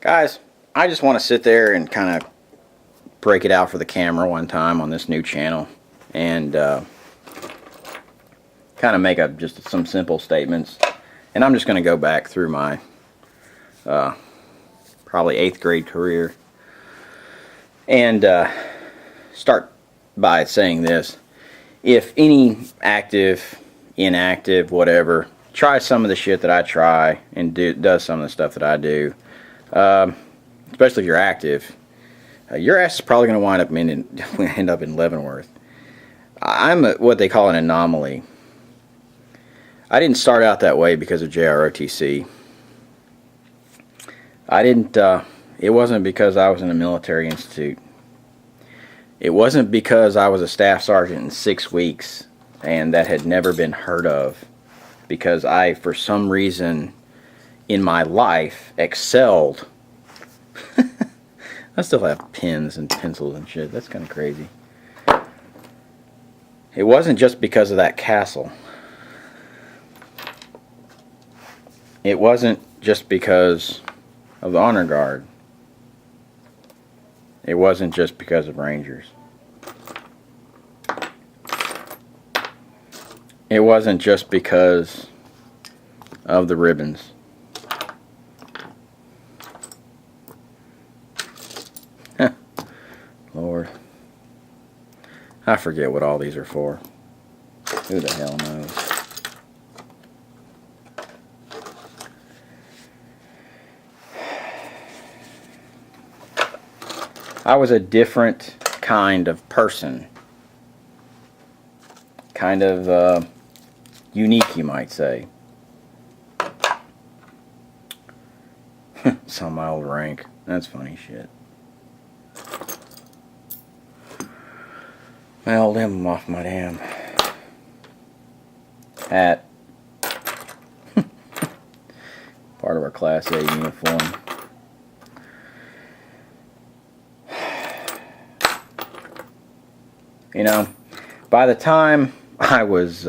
Guys, I just want to sit there and kind of break it out for the camera one time on this new channel and kind of make up just some simple statements. And I'm just going to go back through my probably 8th grade career and start by saying this. If any active, inactive, whatever, tries some of the shit that I try and does some of the stuff that I do, especially if you're active, your ass is probably going to end up in Leavenworth. I'm what they call an anomaly. I didn't start out that way because of JROTC. It wasn't because I was in a military institute. It wasn't because I was a staff sergeant in 6 weeks and that had never been heard of. Because I, for some reason in my life, excelled. I still have pens and pencils and shit. That's kind of crazy. It wasn't just because of that castle. It wasn't just because of the honor guard. It wasn't just because of Rangers. It wasn't just because of the ribbons. Lord. I forget what all these are for. Who the hell knows? I was a different kind of person. Kind of unique, you might say. It's on my old rank. That's funny shit. My old emblem off my damn hat. Part of our Class A uniform. You know, by the time I was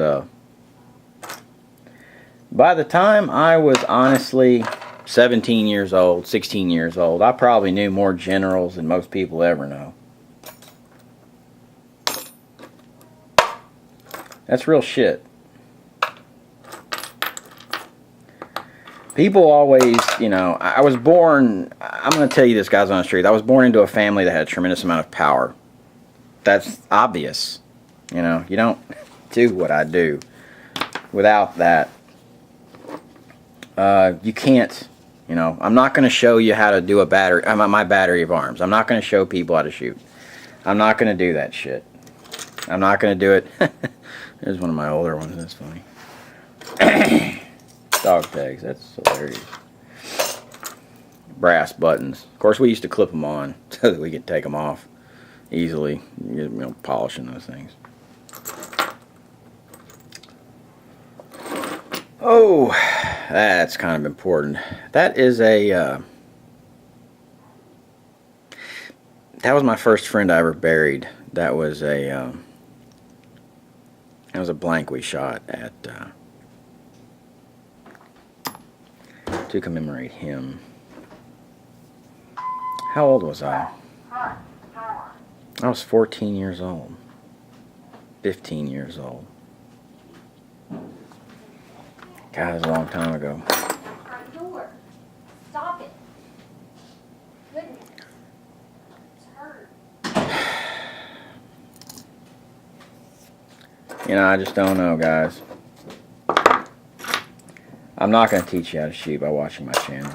honestly 17 years old, 16 years old, I probably knew more generals than most people ever know. That's real shit. People always, you know, I was born, I'm going to tell you this, guys, on the street. I was born into a family that had a tremendous amount of power. That's obvious. You know, you don't do what I do without that. You can't, you know, I'm not going to show you how to do my battery of arms. I'm not going to show people how to shoot. I'm not going to do that shit. I'm not going to do it. There's one of my older ones. That's funny. Dog tags. That's hilarious. Brass buttons. Of course, we used to clip them on so that we could take them off easily. You know, polishing those things. Oh, that's kind of important. That is that was my first friend I ever buried. That was a blank we shot at to commemorate him. How old was I? I was 14 years old. 15 years old. God, it was a long time ago. Front door. Stop it. Goodness. It's hurt. You know, I just don't know, guys. I'm not going to teach you how to shoot by watching my channel.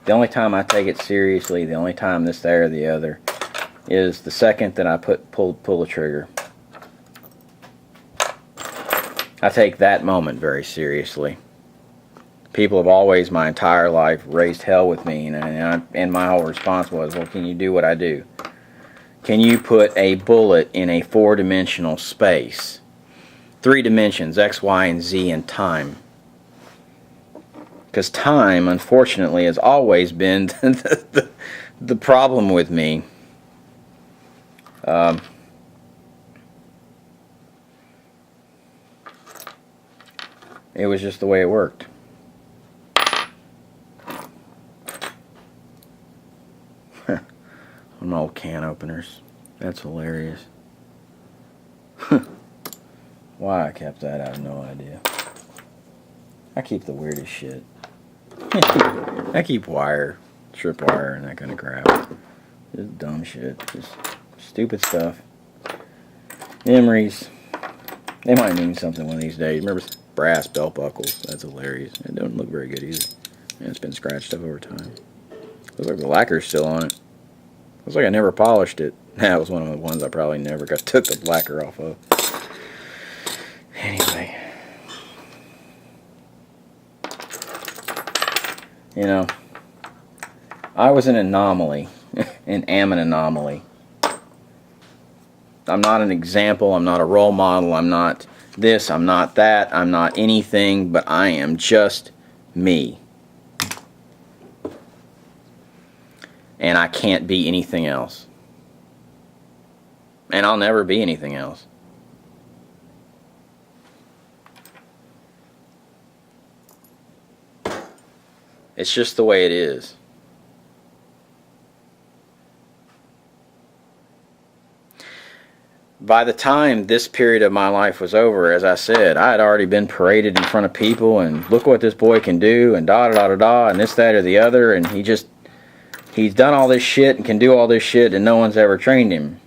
The only time I take it seriously, the only time this, there, or the other, is the second that I pull the trigger. I take that moment very seriously. People have always, my entire life, raised hell with me, and my whole response was, well, can you do what I do? Can you put a bullet in a 4-dimensional space? 3 dimensions, X, Y, and Z, and time. Because time, unfortunately, has always been the problem with me. It was just the way it worked. Some old can openers. That's hilarious. Why I kept that, I have no idea. I keep the weirdest shit. I keep wire, tripwire, and that kind of crap. Just dumb shit. Just stupid stuff. Memories. They might mean something one of these days. Remember brass belt buckles? That's hilarious. It don't look very good either. And it's been scratched up over time. Looks like the lacquer's still on it. Looks like I never polished it. That was one of the ones I probably never took the lacquer off of. Anyway. You know, I was an anomaly and am an anomaly. I'm not an example. I'm not a role model. I'm not this. I'm not that. I'm not anything, but I am just me. And I can't be anything else. And I'll never be anything else. It's just the way it is. By the time this period of my life was over, as I said, I had already been paraded in front of people and look what this boy can do and da da da da da and this, that, or the other, and he's done all this shit and can do all this shit and no one's ever trained him.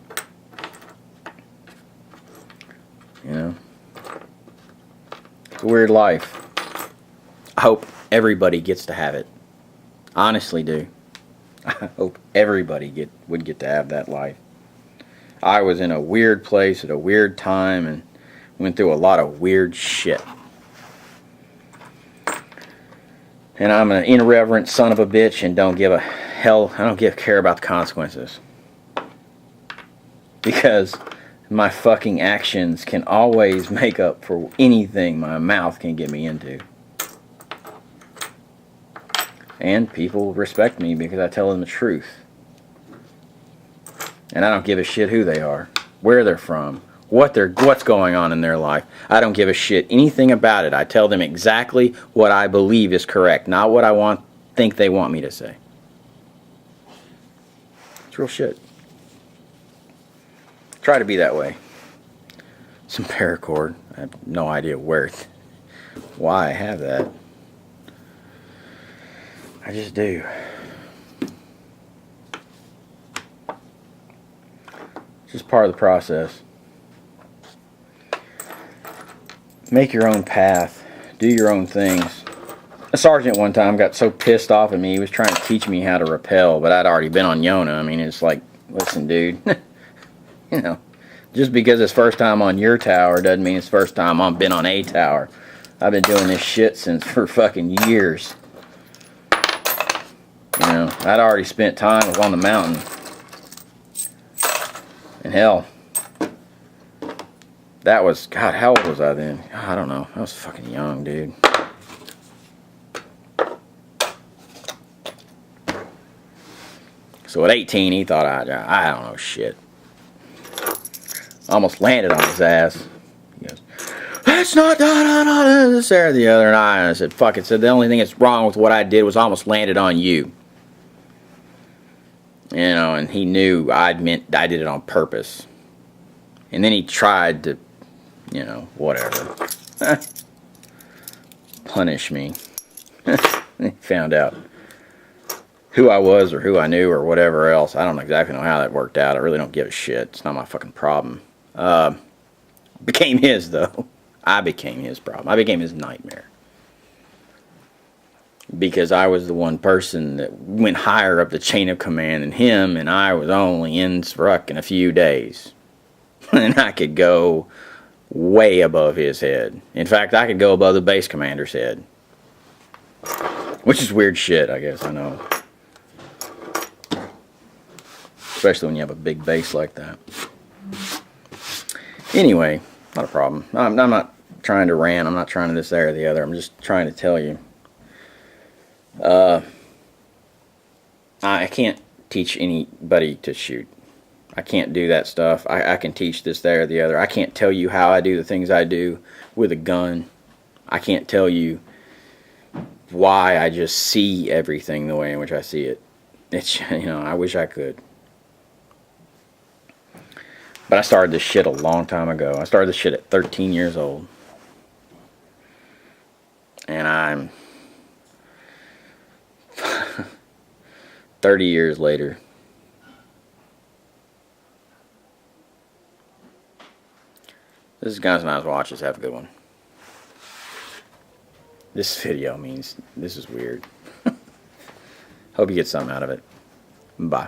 You know? It's a weird life. I hope everybody gets to have it. Honestly do. I hope everybody would get to have that life. I was in a weird place at a weird time and went through a lot of weird shit. And I'm an irreverent son of a bitch and don't give a hell, I don't care about the consequences. Because my fucking actions can always make up for anything my mouth can get me into. And people respect me because I tell them the truth. And I don't give a shit who they are, where they're from, what's going on in their life. I don't give a shit anything about it. I tell them exactly what I believe is correct, not what I think they want me to say. It's real shit. Try to be that way. Some paracord. I have no idea why I have that. I just do. It's just part of the process. Make your own path. Do your own things. A sergeant one time got so pissed off at me, he was trying to teach me how to rappel, but I'd already been on Yona. I mean, it's like, listen, dude, you know, just because it's first time on your tower doesn't mean it's first time I've been on a tower. I've been doing this shit for fucking years. You know, I'd already spent time on the mountain. And hell, that was, God, how old was I then? I don't know. I was fucking young, dude. So at 18, he thought I don't know shit. Almost landed on his ass. He goes, that's not this, there, or the other. And I said, fuck it. Said the only thing that's wrong with what I did was almost landed on you. You know, and he knew I did it on purpose. And then he tried to, you know, whatever. Punish me. He found out who I was or who I knew or whatever else. I don't exactly know how that worked out. I really don't give a shit. It's not my fucking problem. Became his, though. I became his problem. I became his nightmare. Because I was the one person that went higher up the chain of command than him, and I was only in Sruck in a few days. And I could go way above his head. In fact, I could go above the base commander's head. Which is weird shit, I guess, I know. Especially when you have a big base like that. Anyway, not a problem. I'm not trying to rant. I'm not trying to this, that, or the other. I'm just trying to tell you. I can't teach anybody to shoot. I can't do that stuff. I can teach this, that, or the other. I can't tell you how I do the things I do with a gun. I can't tell you why I just see everything the way in which I see it. It's, you know, I wish I could. But I started this shit a long time ago. I started this shit at 13 years old. And I'm 30 years later. This is gunskniveswatches. Have a good one. This video means this is weird. Hope you get something out of it. Bye.